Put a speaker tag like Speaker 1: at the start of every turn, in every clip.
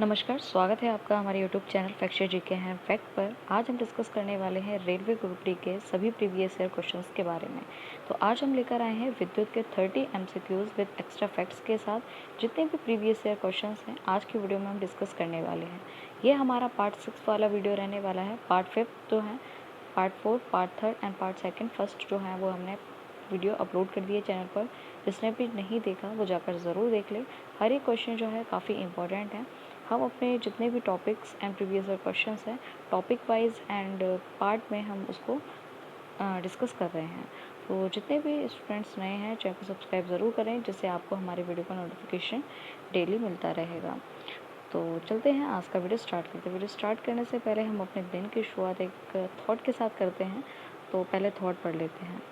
Speaker 1: नमस्कार, स्वागत है आपका हमारे यूट्यूब चैनल फैक्ट जीके हैं फैक्ट पर। आज हम डिस्कस करने वाले हैं रेलवे ग्रुप डी के सभी प्रीवियस ईयर क्वेश्चंस के बारे में। तो आज हम लेकर आए हैं विद्युत के 30 एमसीक्यूज विद एक्स्ट्रा फैक्ट्स के साथ। जितने भी प्रीवियस ईयर क्वेश्चंस हैं आज की वीडियो में हम डिस्कस करने वाले हैं। ये हमारा पार्ट 6 वाला वीडियो रहने वाला है। पार्ट 5 जो है, part 4, part 3 and part 2 first जो है वो हमने वीडियो अपलोड कर दिए चैनल पर। जिसने भी नहीं देखा वो जाकर ज़रूर देख ले। हर एक क्वेश्चन जो है काफ़ी इंपॉर्टेंट है। हम अपने जितने भी topics and previous year questions हैं टॉपिक वाइज एंड पार्ट में हम उसको डिस्कस कर रहे हैं। तो जितने भी स्टूडेंट्स नए हैं चैनल को सब्सक्राइब ज़रूर करें, जिससे आपको हमारे वीडियो का नोटिफिकेशन डेली मिलता रहेगा। तो चलते हैं, आज का वीडियो स्टार्ट करते हैं। वीडियो स्टार्ट करने से पहले हम अपने दिन की शुरुआत एक थॉट के साथ करते हैं। तो पहले थॉट पढ़ लेते हैं।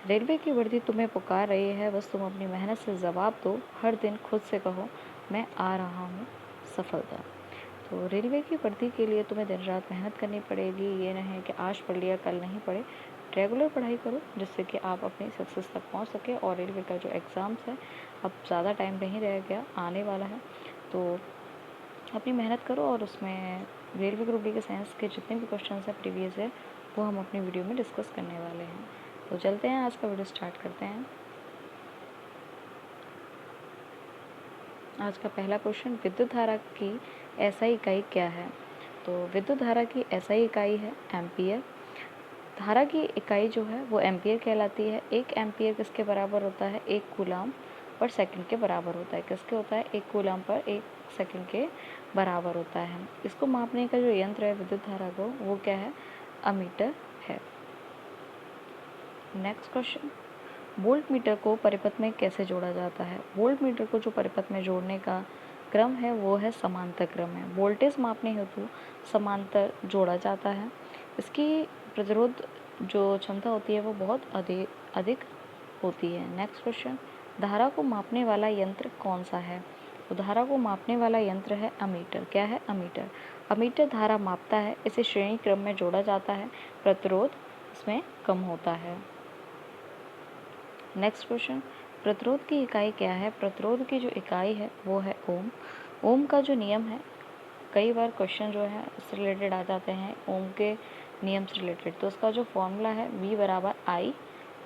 Speaker 1: रेलवे की वर्दी तुम्हें पुकार रही है, बस तुम अपनी मेहनत से जवाब दो। हर दिन खुद से कहो मैं आ रहा हूँ सफलता। तो रेलवे की भर्ती के लिए तुम्हें दिन रात मेहनत करनी पड़ेगी। ये नहीं कि आज पढ़ लिया कल नहीं पढ़े। रेगुलर पढ़ाई करो जिससे कि आप अपनी सक्सेस तक पहुंच सके। और रेलवे का जो एग्ज़ाम्स है अब ज़्यादा टाइम नहीं रह गया, आने वाला है। तो अपनी मेहनत करो और उसमें रेलवे ग्रुप डी के साइंस के जितने भी क्वेश्चन हैं प्रीवियस है वो हम अपनी वीडियो में डिस्कस करने वाले हैं। तो चलते हैं, आज का वीडियो स्टार्ट करते हैं। आज का पहला क्वेश्चन, विद्युत धारा की एसआई इकाई क्या है? तो विद्युत धारा की एसआई इकाई है एम्पियर। धारा की इकाई जो है वो एम्पियर कहलाती है। एक एम्पियर किसके बराबर होता है? 1 कूलाम पर सेकंड के बराबर होता है। किसके होता है? 1 कूलाम पर 1 सेकंड के बराबर होता है। इसको मापने का जो यंत्र है विद्युत धारा को, वो क्या है? अमीटर है। नेक्स्ट क्वेश्चन, वोल्ट मीटर को परिपथ में कैसे जोड़ा जाता है? वोल्ट मीटर को जो परिपथ में जोड़ने का क्रम है वो है समांतर क्रम है। वोल्टेज मापने हेतु समांतर जोड़ा जाता है। इसकी प्रतिरोध जो क्षमता होती है वो बहुत अधिक होती है। नेक्स्ट क्वेश्चन, धारा को मापने वाला यंत्र कौन सा है? तो धारा को मापने वाला यंत्र है अमीटर। क्या है? अमीटर। अमीटर धारा मापता है। इसे श्रेणी क्रम में जोड़ा जाता है। प्रतिरोध इसमें कम होता है। नेक्स्ट क्वेश्चन, प्रतिरोध की इकाई क्या है? प्रतिरोध की जो इकाई है वो है ओम। ओम का जो नियम है, कई बार क्वेश्चन जो है उससे रिलेटेड आ जाते हैं ओम के नियम से रिलेटेड। तो उसका जो फॉर्मूला है V बराबर आई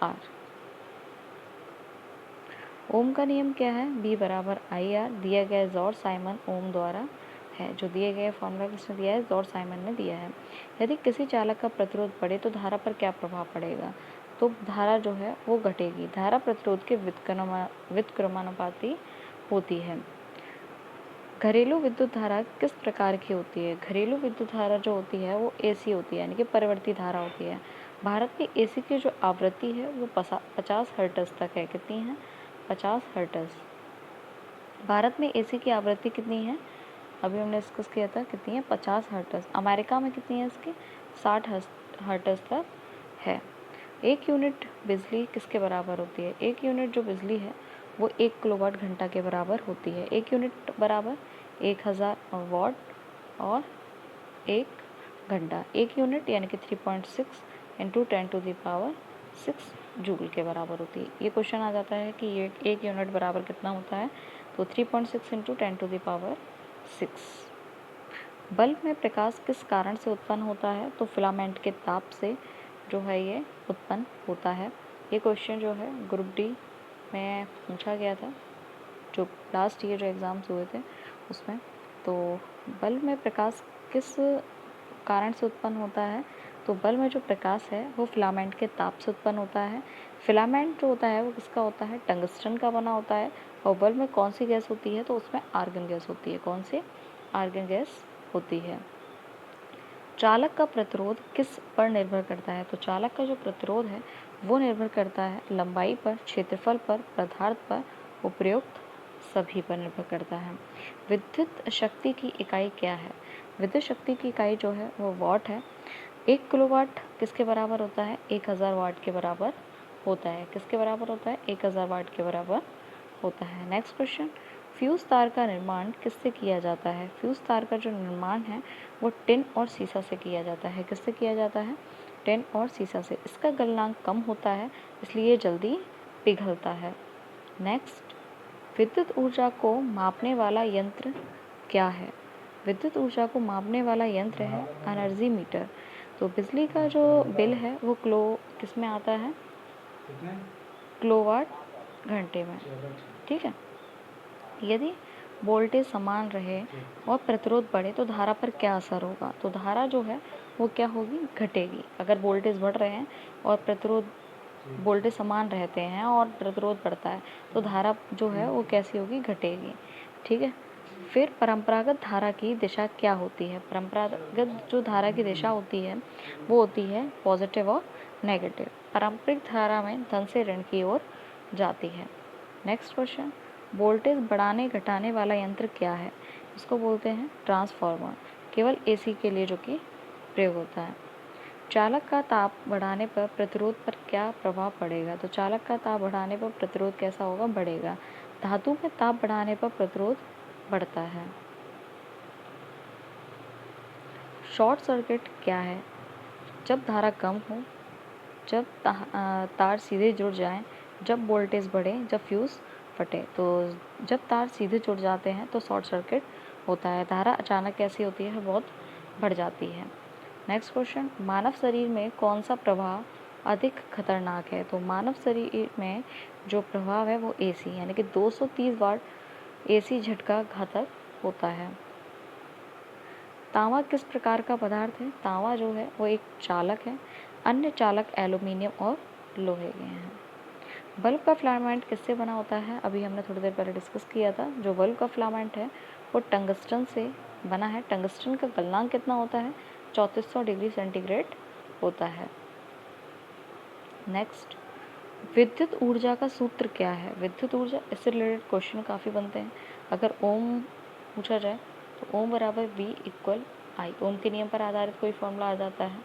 Speaker 1: आर। ओम का नियम क्या है? V बराबर आई आर। दिया गया जॉर्ज साइमन ओम द्वारा है। जो दिए गए फॉर्मूला किसने दिया है? जॉर्ज साइमन ने दिया है। यदि किसी चालक का प्रतिरोध बढ़े तो धारा पर क्या प्रभाव पड़ेगा? तो धारा जो है वो घटेगी। धारा प्रतिरोध के व्युत्क्रमानुपाती होती है। घरेलू विद्युत धारा किस प्रकार की होती है? घरेलू विद्युत धारा जो होती है वो एसी होती है, यानी कि परिवर्ती धारा होती है। भारत में एसी की जो आवृत्ति है वो 50 हर्ट्ज तक है। कितनी है? 50 हर्ट्ज। भारत में एसी की आवृत्ति कितनी है? अभी हमने डिस्कस किया था, कितनी है? 50 हर्ट्ज। अमेरिका में कितनी है इसकी? 60 हर्ट्ज तक है। एक यूनिट बिजली किसके बराबर होती है? एक यूनिट जो बिजली है वो 1 किलोवाट घंटा के बराबर होती है। एक यूनिट बराबर 1000 वाट और 1 घंटा। एक यूनिट यानी कि 3.6 इंटू 10⁻6 जूल के बराबर होती है। ये क्वेश्चन आ जाता है कि ये एक यूनिट बराबर कितना होता है? तो 3.6 इंटू 10⁻6। बल्ब में प्रकाश किस कारण से उत्पन्न होता है? तो फिलामेंट के ताप से जो है ये उत्पन्न होता है। ये क्वेश्चन जो है ग्रुप डी में पूछा गया था, जो लास्ट ईयर जो एग्ज़ाम्स हुए थे उसमें। तो बल्ब में प्रकाश किस कारण से उत्पन्न होता है? तो बल्ब में जो प्रकाश है वो फिलामेंट के ताप से उत्पन्न होता है। फिलामेंट जो होता है वो किसका होता है? टंगस्टन का बना होता है। और बल्ब में कौन सी गैस होती है? तो उसमें आर्गन गैस होती है। कौन सी? आर्गन गैस होती है। चालक का प्रतिरोध किस पर निर्भर करता है? तो चालक का जो प्रतिरोध है वो निर्भर करता है लंबाई पर, क्षेत्रफल पर, पदार्थ पर, उपयुक्त सभी पर निर्भर करता है। विद्युत शक्ति की इकाई क्या है? विद्युत शक्ति की इकाई जो है वो वाट है। 1 किलोवाट किसके बराबर होता है? 1000 वाट के बराबर होता है। किसके बराबर होता है? 1000 वाट के बराबर होता है। नेक्स्ट क्वेश्चन, फ्यूज़ तार का निर्माण किससे किया जाता है? फ्यूज़ तार का जो निर्माण है वो टिन और सीसा से किया जाता है। किससे किया जाता है? टिन और सीसा से। इसका गलनांक कम होता है इसलिए जल्दी पिघलता है। नेक्स्ट, विद्युत ऊर्जा को मापने वाला यंत्र क्या है? विद्युत ऊर्जा को मापने वाला यंत्र है एनर्जी मीटर। तो बिजली का जो बिल है वो किस में आता है? किलोवाट घंटे में। ठीक है। यदि वोल्टेज समान रहे और प्रतिरोध बढ़े तो धारा पर क्या असर होगा? तो धारा जो है वो क्या होगी? घटेगी। अगर वोल्टेज बढ़ रहे हैं और वोल्टेज समान रहते हैं और प्रतिरोध बढ़ता है तो धारा जो है वो कैसी होगी? घटेगी। ठीक है। फिर परंपरागत धारा की दिशा क्या होती है? परंपरागत जो धारा की दिशा होती है वो होती है पॉजिटिव और नेगेटिव। पारंपरिक धारा में धन से ऋण की ओर जाती है। नेक्स्ट क्वेश्चन, वोल्टेज बढ़ाने घटाने वाला यंत्र क्या है? इसको बोलते हैं ट्रांसफार्मर। केवल एसी के लिए जो कि प्रयोग होता है। चालक का ताप बढ़ाने पर प्रतिरोध पर क्या प्रभाव पड़ेगा? तो चालक का ताप बढ़ाने पर प्रतिरोध कैसा होगा? बढ़ेगा। धातु में ताप बढ़ाने पर प्रतिरोध बढ़ता है। शॉर्ट सर्किट क्या है? जब धारा कम हो, जब तार सीधे जुड़ जाएं, जब वोल्टेज बढ़े, जब फ्यूज फटे। तो जब तार सीधे जुड़ जाते हैं तो शॉर्ट सर्किट होता है। धारा अचानक कैसी होती है? बहुत बढ़ जाती है। नेक्स्ट क्वेश्चन, मानव शरीर में कौन सा प्रभाव अधिक खतरनाक है? तो मानव शरीर में जो प्रभाव है वो एसी यानी कि 230 वाट एसी झटका घातक होता है। तांबा किस प्रकार का पदार्थ है? तांबा जो है वो एक चालक है। अन्य चालक एल्यूमिनियम और लोहे के हैं। बल्ब का फिलामेंट किससे बना होता है? अभी हमने थोड़ी देर पहले डिस्कस किया था। जो बल्ब का फिलामेंट है वो टंगस्टन से बना है। टंगस्टन का गलनांक कितना होता है? 3400 डिग्री सेंटीग्रेड होता है। नेक्स्ट, विद्युत ऊर्जा का सूत्र क्या है? विद्युत ऊर्जा, इससे रिलेटेड क्वेश्चन काफ़ी बनते हैं। अगर ओम पूछा जाए तो ओम बराबर V इक्वल I, ओम के नियम पर आधारित कोई फॉर्मूला आ जाता है।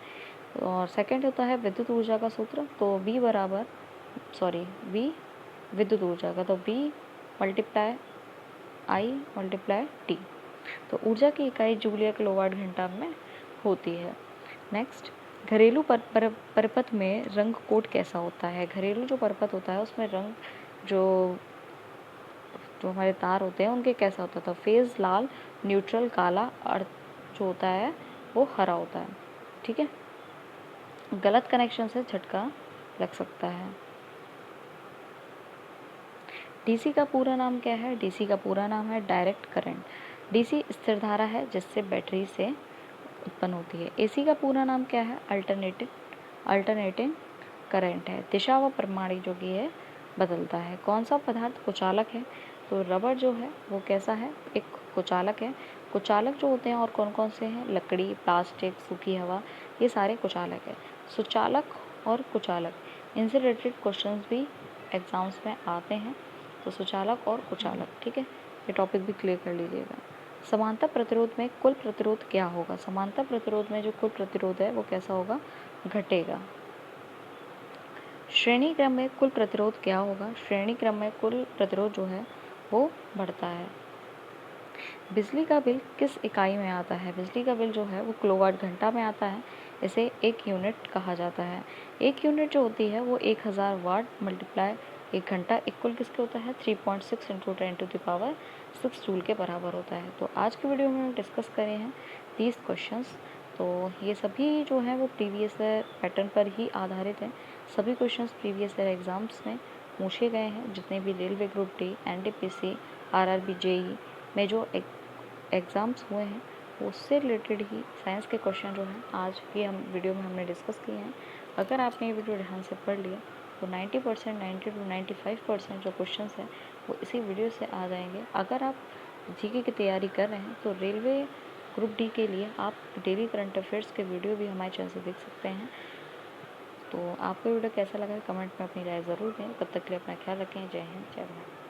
Speaker 1: और सेकंड होता है विद्युत ऊर्जा का सूत्र, तो V विद्युत ऊर्जा का, तो V multiply I multiply T। तो ऊर्जा की इकाई जूल या किलोवाट घंटा में होती है। नेक्स्ट, घरेलू परिपथ में रंग कोड कैसा होता है? घरेलू जो परिपथ होता है उसमें रंग जो हमारे तार होते हैं उनके कैसा होता था? फेज लाल, न्यूट्रल काला, और जो होता है वो हरा होता है। ठीक है। गलत कनेक्शन से झटका लग सकता है। डीसी का पूरा नाम क्या है? डीसी का पूरा नाम है डायरेक्ट करंट। डीसी स्थिर धारा है जिससे बैटरी से उत्पन्न होती है। एसी का पूरा नाम क्या है? अल्टरनेटिंग करंट है। दिशा व परिमाणी जो कि है बदलता है। कौन सा पदार्थ कुचालक है? तो रबर जो है वो कैसा है? एक कुचालक है। कुचालक जो होते हैं और कौन कौन से हैं? लकड़ी, प्लास्टिक, सूखी हवा, ये सारे कुचालक है। सुचालक और कुचालक, इनसे रिलेटेड क्वेश्चंस भी एग्जाम्स में आते हैं। तो सुचालक और कुचालक, ठीक है, ये टॉपिक भी क्लियर कर लीजिएगा। समांतर प्रतिरोध में कुल प्रतिरोध क्या होगा? समांतर प्रतिरोध में जो कुल प्रतिरोध है वो कैसा होगा? घटेगा। श्रेणी क्रम में कुल प्रतिरोध क्या होगा? श्रेणी क्रम में कुल प्रतिरोध जो है वो बढ़ता है। बिजली का बिल किस इकाई में आता है? बिजली का बिल जो है वो किलोवाट घंटा में आता है। इसे एक यूनिट कहा जाता है। एक यूनिट जो होती है वो 1000 वाट मल्टीप्लाई 1 घंटा इक्वल किसके होता है? 3.6 × 10⁻6 जूल के बराबर होता है। तो आज के वीडियो में हम डिस्कस करे हैं 30 क्वेश्चंस। तो ये सभी जो हैं वो प्रीवियस ईयर पैटर्न पर ही आधारित हैं। सभी क्वेश्चंस प्रीवियस ईयर एग्जाम्स में पूछे गए हैं। जितने भी railway group D, NTPC, RRB, JEE में जो एग्ज़ाम्स हुए हैं उससे रिलेटेड ही साइंस के क्वेश्चन जो हैं आज की हम वीडियो में हमने डिस्कस किए हैं। अगर आपने ये वीडियो ध्यान से पढ़ लिया तो 90% 90 to 95% जो क्वेश्चंस हैं वो इसी वीडियो से आ जाएंगे। अगर आप जीके की तैयारी कर रहे हैं तो रेलवे ग्रुप डी के लिए आप डेली करंट अफेयर्स के वीडियो भी हमारे चैनल से देख सकते हैं। तो आपको वीडियो कैसा लगा कमेंट में अपनी राय ज़रूर दें। तब तक के लिए अपना ख्याल रखें। जय हिंद, जय भारत।